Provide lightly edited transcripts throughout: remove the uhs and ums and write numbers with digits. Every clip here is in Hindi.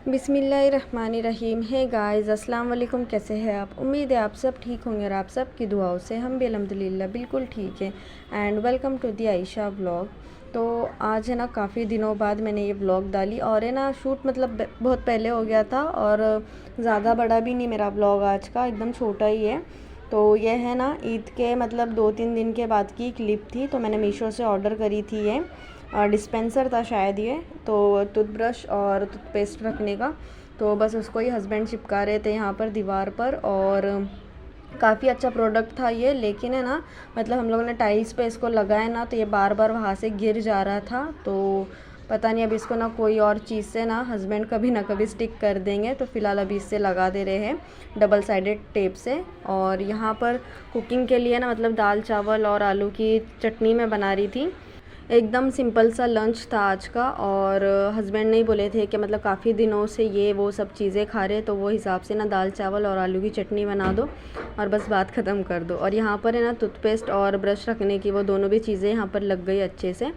बिस्मिल्लाहिर्रहमानिर्रहीम। है गाइस, अस्सलाम वालेकुम। कैसे हैं आप? उम्मीद है आप सब ठीक होंगे और आप सब की दुआओं से हम भी अल्हम्दुलिल्लाह बिल्कुल ठीक है। And welcome to the Ayesha vlog. तो आज है ना काफ़ी दिनों बाद मैंने ये व्लॉग डाली और है ना शूट मतलब बहुत पहले हो गया था और ज़्यादा बड़ा भी नहीं मेरा व्लॉग आज का, एकदम छोटा ही है। तो ये है ना ईद के मतलब 2-3 दिन के बाद की क्लिप थी। तो मैंने मीशो से ऑर्डर करी थी ये डिस्पेंसर था शायद ये, तो टूथब्रश और टूथपेस्ट रखने का। तो बस उसको ही हस्बैंड चिपका रहे थे यहाँ पर दीवार पर और काफ़ी अच्छा प्रोडक्ट था ये। लेकिन है ना मतलब हम लोगों ने टाइल्स पे इसको लगाया ना तो ये बार बार वहाँ से गिर जा रहा था। तो पता नहीं अब इसको ना कोई और चीज़ से ना हस्बैंड कभी ना कभी स्टिक कर देंगे। तो फ़िलहाल अभी इससे लगा दे रहे हैं डबल साइडेड टेप से। और यहाँ पर कुकिंग के लिए ना मतलब दाल चावल और आलू की चटनी मैं बना रही थी। एकदम सिंपल सा लंच था आज का और हस्बैंड ने ही बोले थे कि मतलब काफ़ी दिनों से ये वो सब चीज़ें खा रहे, तो वो हिसाब से ना दाल चावल और आलू की चटनी बना दो और बस बात ख़त्म कर दो। और यहाँ पर है ना टूथपेस्ट और ब्रश रखने की वो दोनों भी चीज़ें यहाँ पर लग गई अच्छे से,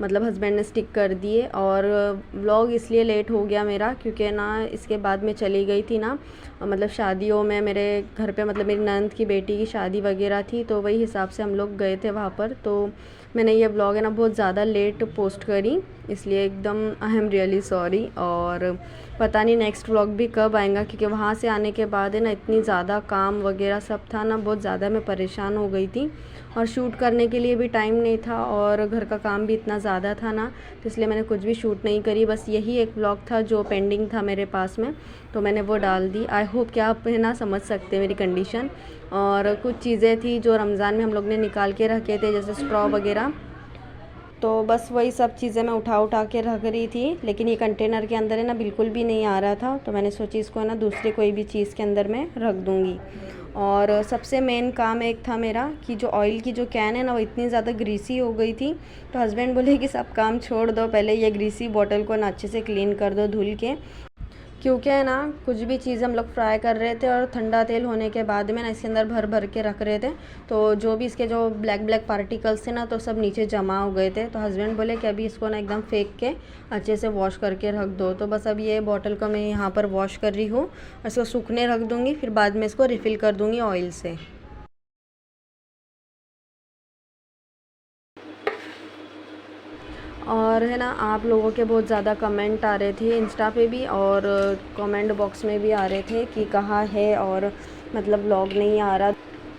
मतलब हस्बैंड ने स्टिक कर दिए। और व्लॉग इसलिए लेट हो गया मेरा क्योंकि ना इसके बाद मैं चली गई थी ना मतलब शादियों में मेरे घर पे, मतलब मेरी ननद की बेटी की शादी वगैरह थी, तो वही हिसाब से हम लोग गए थे वहाँ पर। तो मैंने ये व्लॉग है ना बहुत ज़्यादा लेट पोस्ट करी, इसलिए एकदम आई एम रियली सॉरी। और पता नहीं नेक्स्ट व्लॉग भी कब आएगा क्योंकि वहाँ से आने के बाद है ना इतनी ज़्यादा काम वगैरह सब था ना, बहुत ज़्यादा मैं परेशान हो गई थी और शूट करने के लिए भी टाइम नहीं था और घर का काम भी इतना ज़्यादा था ना, तो इसलिए मैंने कुछ भी शूट नहीं करी। बस यही एक व्लॉग था जो पेंडिंग था मेरे पास में, तो मैंने वो डाल दी। आई होप कि आप है ना समझ सकते हैं मेरी कंडीशन। और कुछ चीज़ें थी जो रमज़ान में हम लोग ने निकाल के रखे थे जैसे स्ट्रॉ वगैरह, तो बस वही सब चीज़ें मैं उठा उठा के रख रही थी। लेकिन ये कंटेनर के अंदर है ना बिल्कुल भी नहीं आ रहा था, तो मैंने सोची इसको है ना दूसरे कोई भी चीज़ के अंदर मैं रख दूँगी। और सबसे मेन काम एक था मेरा कि जो ऑयल की जो कैन है ना वो इतनी ज़्यादा ग्रीसी हो गई थी, तो हस्बैंड बोले कि सब काम छोड़ दो, पहले ये ग्रीसी बॉटल को ना अच्छे से क्लीन कर दो धुल के। क्योंकि है ना कुछ भी चीज़ हम लोग फ्राई कर रहे थे और ठंडा तेल होने के बाद में ना इसके अंदर भर भर के रख रहे थे, तो जो भी इसके जो ब्लैक ब्लैक पार्टिकल्स थे ना तो सब नीचे जमा हो गए थे। तो हस्बैंड बोले कि अभी इसको ना एकदम फेंक के अच्छे से वॉश करके रख दो। तो बस अब ये बॉटल को मैं यहाँ पर वॉश कर रही हूँ, इसको सूखने रख दूँगी, फिर बाद में इसको रिफ़िल कर दूँगी ऑयल से। और है ना आप लोगों के बहुत ज़्यादा कमेंट आ रहे थे इंस्टा पे भी और कमेंट बॉक्स में भी आ रहे थे कि कहाँ है और मतलब व्लॉग नहीं आ रहा।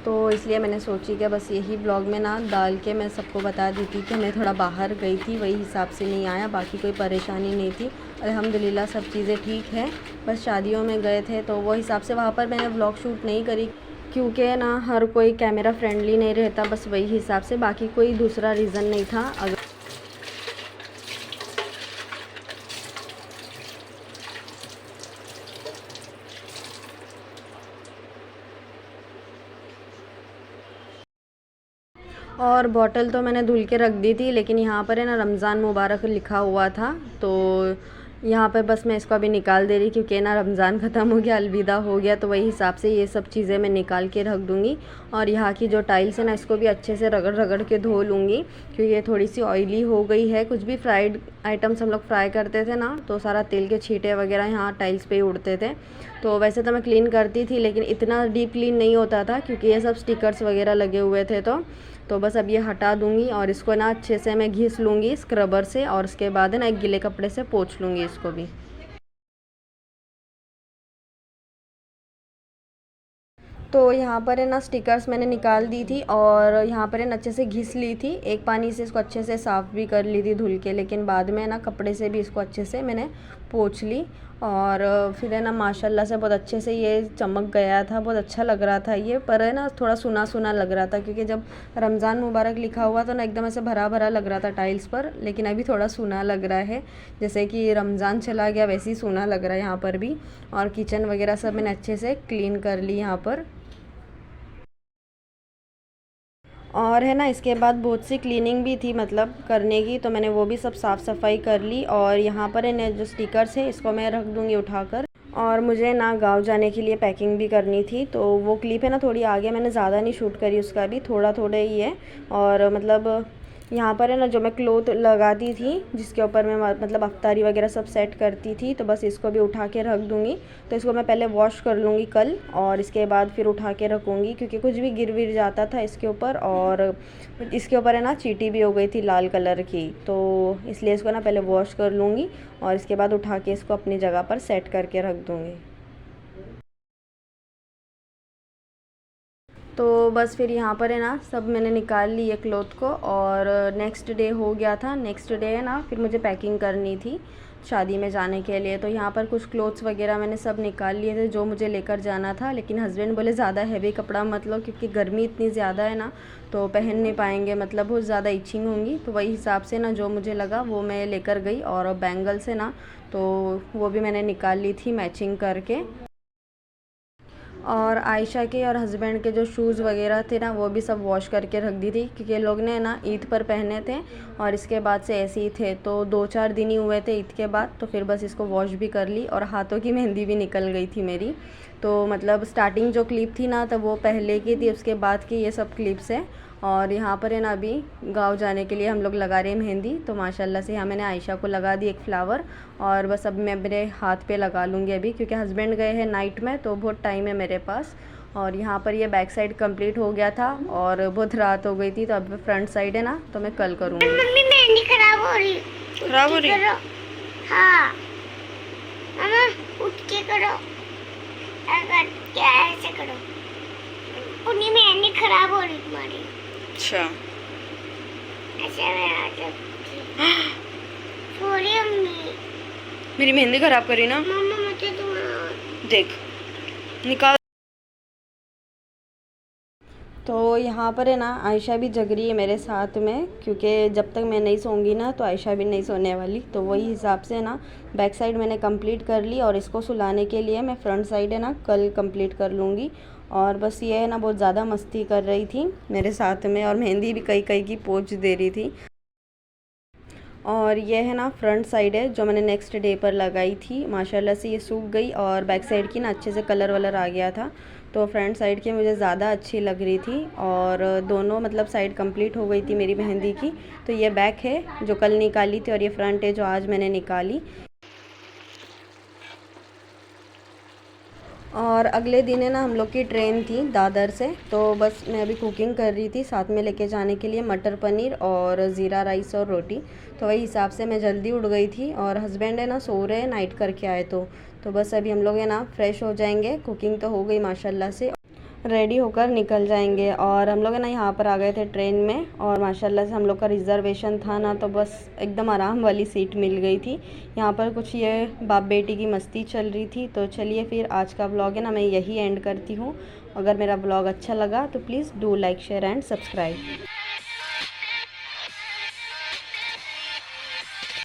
तो इसलिए मैंने सोची कि बस यही ब्लॉग में ना डाल के मैं सबको बता दी थी कि मैं थोड़ा बाहर गई थी, वही हिसाब से नहीं आया, बाकी कोई परेशानी नहीं थी। अल्हम्दुलिल्लाह सब चीज़ें ठीक है, बस शादियों में गए थे तो वो हिसाब से वहाँ पर मैंने व्लॉग शूट नहीं करी क्योंकि ना हर कोई कैमरा फ्रेंडली नहीं रहता, बस वही हिसाब से, बाकी कोई दूसरा रीज़न नहीं था। अगर और बॉटल तो मैंने धुल के रख दी थी, लेकिन यहाँ पर है ना रमज़ान मुबारक लिखा हुआ था, तो यहाँ पर बस मैं इसको अभी निकाल दे रही क्योंकि ना रमज़ान ख़त्म हो गया, अलविदा हो गया, तो वही हिसाब से ये सब चीज़ें मैं निकाल के रख दूँगी। और यहाँ की जो टाइल्स है ना इसको भी अच्छे से रगड़ रगड़ के धो लूँगी क्योंकि ये थोड़ी सी ऑयली हो गई है। कुछ भी फ्राइड आइटम्स हम लोग फ्राई करते थे ना तो सारा तेल के छींटे वगैरह यहाँ टाइल्स पे ही उड़ते थे। तो वैसे तो मैं क्लीन करती थी लेकिन इतना डीप क्लीन नहीं होता था क्योंकि ये सब स्टिकर्स वगैरह लगे हुए थे। तो बस अब ये हटा दूँगी और इसको ना अच्छे से मैं घिस लूँगी स्क्रबर से और उसके बाद है ना एक गीले कपड़े से पोंछ लूँगी इसको भी। तो यहाँ पर है ना स्टिकर्स मैंने निकाल दी थी और यहाँ पर है ना अच्छे से घिस ली थी, एक पानी से इसको अच्छे से साफ़ भी कर ली थी धुल के, लेकिन बाद में ना कपड़े से भी इसको अच्छे से मैंने पोंछ ली। और फिर है ना माशाल्लाह से बहुत अच्छे से ये चमक गया था, बहुत अच्छा लग रहा था ये। पर है ना थोड़ा सुना सुना लग रहा था क्योंकि जब रमज़ान मुबारक लिखा हुआ तो ना एकदम ऐसे भरा भरा लग रहा था टाइल्स पर, लेकिन अभी थोड़ा सूना लग रहा है, जैसे कि रमज़ान चला गया वैसे ही सूना लग रहा है यहाँ पर भी। और किचन वगैरह सब मैंने अच्छे से क्लीन कर ली यहाँ पर। और है ना इसके बाद बहुत सी क्लीनिंग भी थी मतलब करने की, तो मैंने वो भी सब साफ़ सफाई कर ली। और यहाँ पर है ना जो स्टिकर्स है इसको मैं रख दूँगी उठाकर। और मुझे ना गांव जाने के लिए पैकिंग भी करनी थी, तो वो क्लिप है ना थोड़ी आगे, मैंने ज़्यादा नहीं शूट करी, उसका भी थोड़ा थोड़ा ही है। और मतलब यहाँ पर है ना जो मैं क्लोथ लगाती थी जिसके ऊपर मैं मतलब अफ्तारी वगैरह सब सेट करती थी, तो बस इसको भी उठा के रख दूँगी। तो इसको मैं पहले वॉश कर लूँगी कल, और इसके बाद फिर उठा के रखूँगी, क्योंकि कुछ भी गिर विर जाता था इसके ऊपर। और इसके ऊपर है ना चींटी भी हो गई थी लाल कलर की, तो इसलिए इसको ना पहले वॉश कर लूँगी और इसके बाद उठा के इसको अपनी जगह पर सेट करके रख दूँगी। तो बस फिर यहाँ पर है ना सब मैंने निकाल ली है क्लॉथ को, और नेक्स्ट डे हो गया था। नेक्स्ट डे है ना फिर मुझे पैकिंग करनी थी शादी में जाने के लिए। तो यहाँ पर कुछ क्लोथ्स वगैरह मैंने सब निकाल लिए थे जो मुझे लेकर जाना था, लेकिन हस्बैंड बोले ज़्यादा हैवी कपड़ा मत लो, क्योंकि गर्मी इतनी ज़्यादा है ना तो पहन नहीं पाएंगे, मतलब बहुत ज़्यादा इचिंग होंगी। तो वही हिसाब से ना जो मुझे लगा वो मैं लेकर गई। और बैंगल्स है ना तो वो भी मैंने निकाल ली थी मैचिंग करके। और आयशा के और हस्बैंड के जो शूज़ वगैरह थे ना वो भी सब वॉश करके रख दी थी, क्योंकि लोग ने ना ईद पर पहने थे और इसके बाद से ऐसे ही थे। तो 2-4 दिन ही हुए थे ईद के बाद, तो फिर बस इसको वॉश भी कर ली। और हाथों की मेहंदी भी निकल गई थी मेरी। तो मतलब स्टार्टिंग जो क्लिप थी ना तो वो पहले की थी, उसके बाद की ये सब क्लिप्स है। और यहाँ पर है ना अभी गाँव जाने के लिए हम लोग लगा रहे हैं मेहंदी। तो माशाल्लाह से यहाँ मैंने आयशा को लगा दी एक फ्लावर, और बस अब मैं मेरे हाथ पे लगा लूँगी अभी, क्योंकि हस्बैंड गए हैं नाइट में तो बहुत टाइम है मेरे पास। और यहाँ पर ये बैक साइड कंप्लीट हो गया था और बहुत रात हो गई थी, तो अब फ्रंट साइड है ना तो मैं कल करूँगी। मम्मी मेहंदी खराब हो रही। खराब हो रही है? हाँ मामा उठ के करो, अगर क्या ऐसे करो। पुनी मेहंदी खराब हो रही तुम्हारी। अच्छा ऐसे सॉरी अम्मी, मेरी मेहंदी ख़राब करी ना। मम्मा मुझे तुम देख निकाल। तो यहाँ पर है ना आयशा भी जग रही है मेरे साथ में, क्योंकि जब तक मैं नहीं सोऊंगी ना तो आयशा भी नहीं सोने वाली। तो वही हिसाब से ना बैक साइड मैंने कंप्लीट कर ली, और इसको सुलाने के लिए मैं फ्रंट साइड है ना कल कंप्लीट कर लूँगी। और बस ये है ना बहुत ज़्यादा मस्ती कर रही थी मेरे साथ में, और मेहंदी भी कई कई की पोंछ दे रही थी। और ये है ना फ्रंट साइड है जो मैंने नेक्स्ट डे पर लगाई थी। माशाल्लाह से ये सूख गई, और बैक साइड की ना अच्छे से कलर वलर आ गया था। तो फ्रंट साइड की मुझे ज़्यादा अच्छी लग रही थी, और दोनों मतलब साइड कंप्लीट हो गई थी मेरी मेहंदी की। तो ये बैक है जो कल निकाली थी, और ये फ्रंट है जो आज मैंने निकाली। और अगले दिन है ना हम लोग की ट्रेन थी दादर से। तो बस मैं अभी कुकिंग कर रही थी, साथ में लेके जाने के लिए मटर पनीर और ज़ीरा राइस और रोटी। तो वही हिसाब से मैं जल्दी उठ गई थी, और हस्बैंड है ना सो रहे हैं, नाइट करके आए। तो बस अभी हम लोग है ना फ्रेश हो जाएंगे, कुकिंग तो हो गई माशाल्लाह से, रेडी होकर निकल जाएंगे। और हम लोग है ना यहाँ पर आ गए थे ट्रेन में, और माशाल्लाह से हम लोग का रिज़र्वेशन था ना तो बस एकदम आराम वाली सीट मिल गई थी। यहाँ पर कुछ ये बाप बेटी की मस्ती चल रही थी। तो चलिए फिर आज का व्लॉग है ना मैं यही एंड करती हूँ। अगर मेरा व्लॉग अच्छा लगा तो please do like share and subscribe.